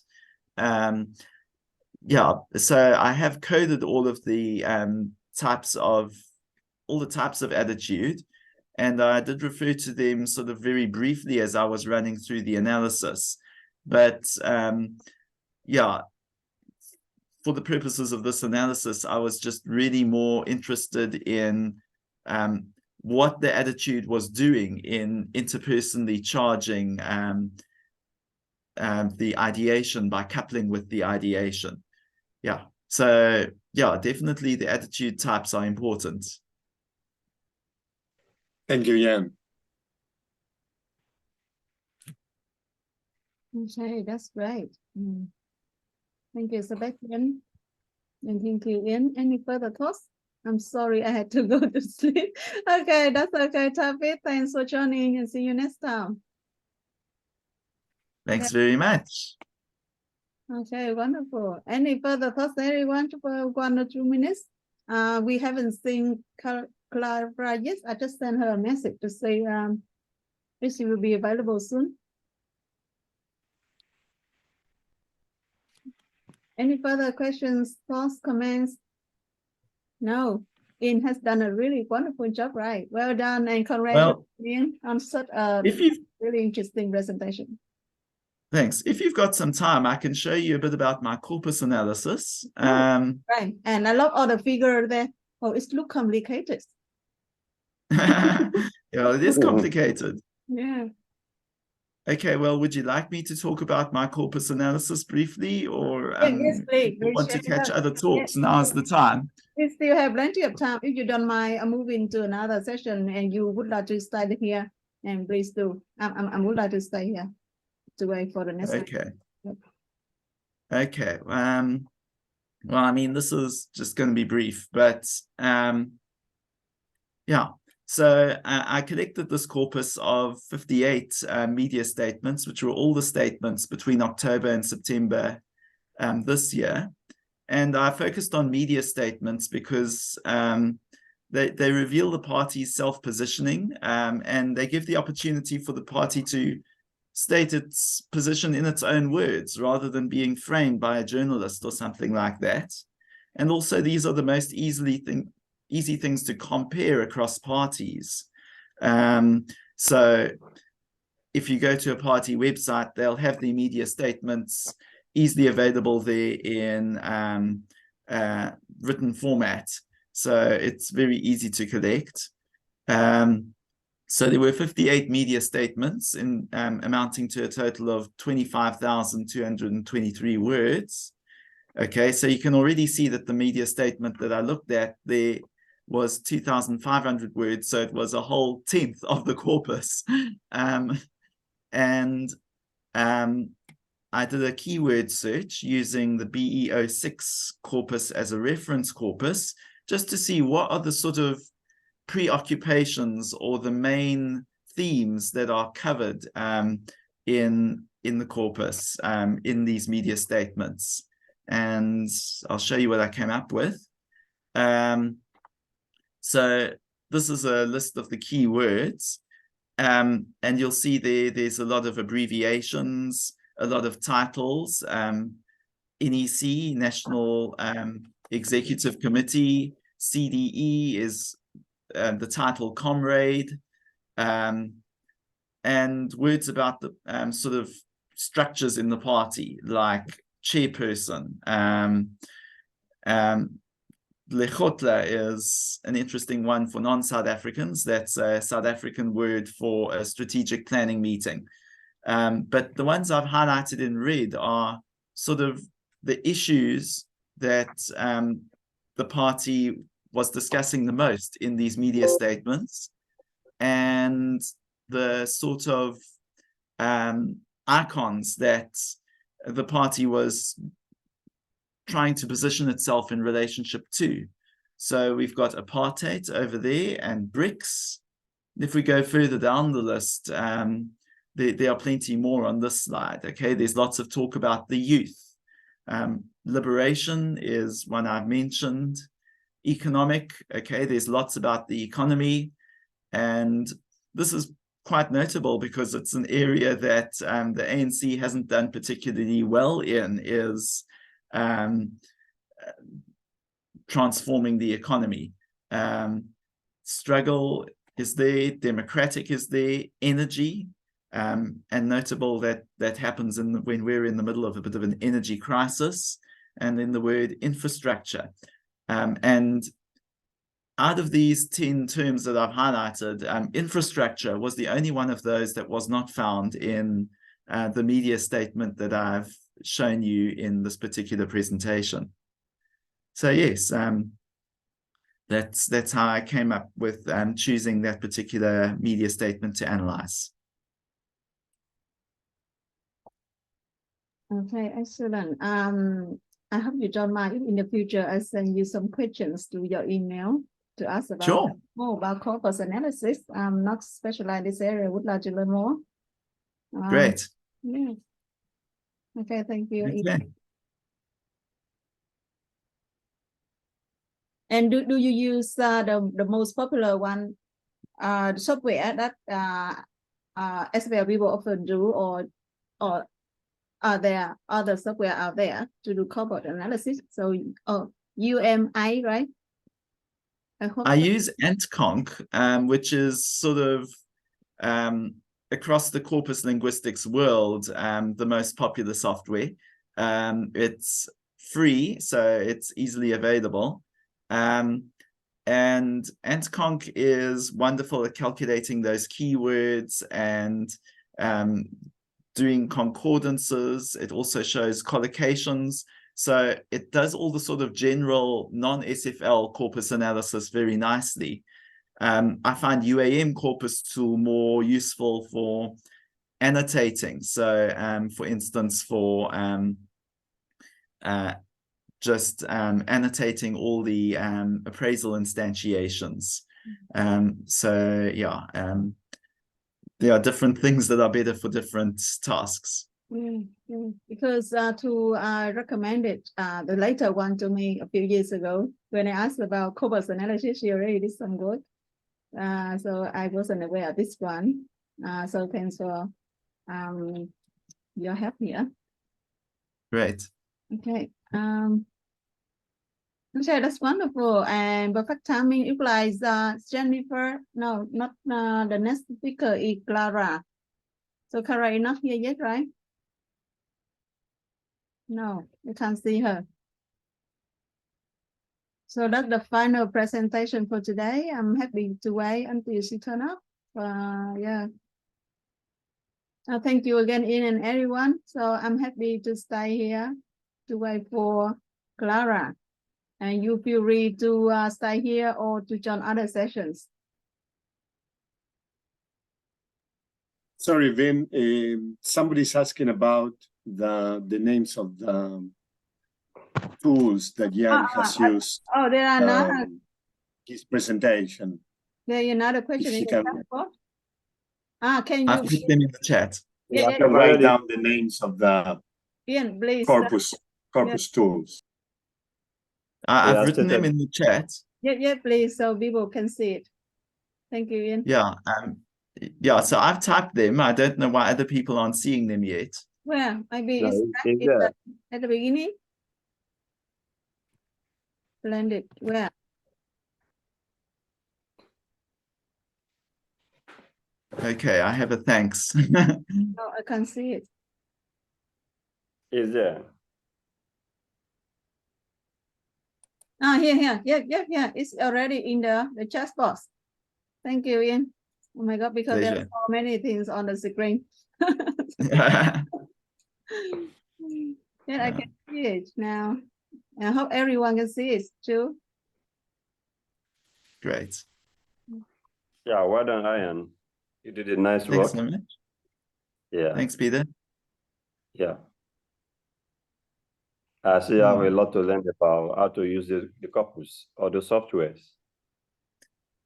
Yeah, so I have coded all of the types of attitude, and I did refer to them sort of very briefly as I was running through the analysis. But yeah, for the purposes of this analysis, I was just really more interested in what the attitude was doing in interpersonally charging the ideation by coupling with the ideation. Yeah, so yeah, definitely the attitude types are important. Thank you, Jan. Okay, that's great. Thank you, Sebastian. And thank you, Ian. Any further thoughts? I'm sorry, I had to go to sleep. Okay, that's okay, Tavi. Thanks for joining and see you next time. Thanks very much. Okay, wonderful. Any further thoughts, everyone, for 1 or 2 minutes? We haven't seen Clara yet. I just sent her a message to say she will be available soon. Any further questions, thoughts, comments? No. Ian has done a really wonderful job, right? Well done and congratulations, Ian, on such a really interesting presentation. Thanks. If you've got some time, I can show you a bit about my corpus analysis. Right. And I love all the figure there. Oh, it looks complicated. Yeah, it is complicated. Yeah. Okay, well, would you like me to talk about my corpus analysis briefly, or yes, please. if you want to catch other talks? Now's the time. We still have plenty of time. If you don't mind, I'm moving to another session and you would like to stay here, and please do. I would like to stay here to wait for the next Okay. Yep. Okay. Well, I mean, this is just going to be brief, but yeah. So I collected this corpus of 58 media statements, which were all the statements between October and September this year. And I focused on media statements because they reveal the party's self-positioning, and they give the opportunity for the party to state its position in its own words rather than being framed by a journalist or something like that. And also, these are the most easy things to compare across parties. So if you go to a party website, they'll have the media statements easily available there in written format. So it's very easy to collect. So there were 58 media statements in amounting to a total of 25,223 words. Okay, so you can already see that the media statement that I looked at there was 2,500 words, so it was a whole 10th of the corpus. I did a keyword search using the BE06 corpus as a reference corpus, just to see what are the sort of preoccupations or the main themes that are covered in the corpus, in these media statements. And I'll show you what I came up with. So this is a list of the key words. And you'll see there's a lot of abbreviations, a lot of titles. NEC, National Executive Committee. CDE is the title comrade. And words about the sort of structures in the party, like chairperson. Lechotla is an interesting one for non-South Africans. That's a South African word for a strategic planning meeting. But the ones I've highlighted in red are sort of the issues that the party was discussing the most in these media statements, and the sort of icons that the party was trying to position itself in relationship to. So we've got apartheid over there and BRICS. If we go further down the list, there are plenty more on this slide. Okay, there's lots of talk about the youth. Liberation is one I've mentioned. Economic, okay, there's lots about the economy. And this is quite notable because it's an area that the ANC hasn't done particularly well in, is transforming the economy. Struggle is there, democratic is there, energy, and notable that happens when we're in the middle of a bit of an energy crisis, and then the word infrastructure. And out of these 10 terms that I've highlighted, infrastructure was the only one of those that was not found in the media statement that I've shown you in this particular presentation. So yes, that's how I came up with choosing that particular media statement to analyze. Okay, excellent. I hope you don't mind if in the future I send you some questions to your email to ask about Sure. more about corpus analysis. I'm not specialized in this area. Would like to learn more. Great. Yeah. Okay, thank you. Okay. And do you use the most popular one, software that SFL people often do, or are there other software out there to do corpus analysis? So, UMI, right? I use AntConc, which is sort of across the corpus linguistics world, the most popular software. It's free, so it's easily available. And AntConc is wonderful at calculating those keywords and doing concordances. It also shows collocations. So it does all the sort of general non-SFL corpus analysis very nicely. I find UAM corpus tool more useful for annotating. So for instance, for just annotating all the appraisal instantiations. So yeah, there are different things that are better for different tasks. Because to recommend it, the later one to me a few years ago, when I asked about corpus analysis, she already did some good. So I wasn't aware of this one. So thanks for your help here. Great. Okay. Okay, that's wonderful. And perfect timing implies Jennifer. No, not the next speaker is Clara. So Clara is not here yet, right? No, you can't see her. So that's the final presentation for today. I'm happy to wait until she turn up. Yeah. Thank you again, Ian and everyone. So I'm happy to stay here to wait for Clara. And you feel free to stay here or to join other sessions. Sorry, Vin, somebody's asking about the names of the tools that Jan has used. Oh, there are another. His presentation. There is another question in the chat box. Can I've you? put them in the chat. Yeah, You can Where write they- down the names of the Ian, please. corpus tools. I've Yeah, written them stated- in the chat. Yeah, please, so people can see it. Thank you, Ian. Yeah. Yeah, so I've typed them. I don't know why other people aren't seeing them yet. Where? Maybe No, it's it's there. at the beginning. Blended. Where? Okay, I have a thanks. No, I can't see it. Is there? Ah, here. Yeah. It's already in the chat box. Thank you, Ian. Oh my God, because there are Pleasure. so many things on the screen. Yeah, I can see it now. I hope everyone can see it too. Great. Yeah, well done, Ian. You did a nice Thanks work. so much. Yeah. Thanks, Peter. Yeah. I see you have a lot to learn about how to use the corpus or the softwares.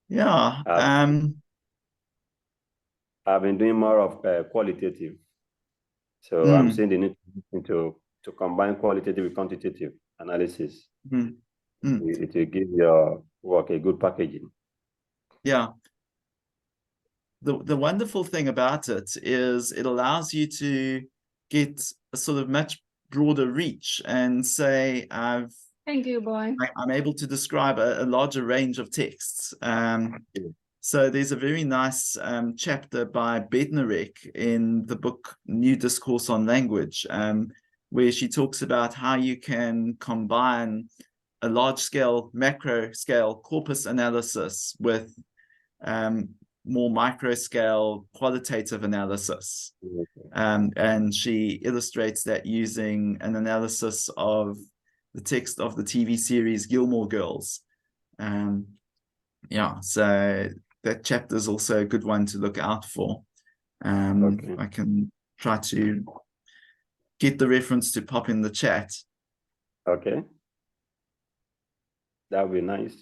Yeah. I've been doing more of qualitative. So Mm. I'm seeing the need to combine qualitative with quantitative analysis. Mm. It will give your work a good packaging. Yeah. The wonderful thing about it is it allows you to get a sort of much broader reach and say, Thank you, boy. I'm able to describe a larger range of texts. So there's a very nice chapter by Bednarek in the book New Discourse on Language, where she talks about how you can combine a large-scale, macro-scale corpus analysis with more micro-scale qualitative analysis. And she illustrates that using an analysis of the text of the TV series Gilmore Girls. Yeah, so that chapter is also a good one to look out for. Okay. I can try to get the reference to pop in the chat. Okay. That would be nice.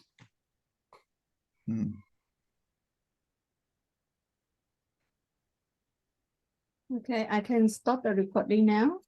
Okay, I can stop the recording now.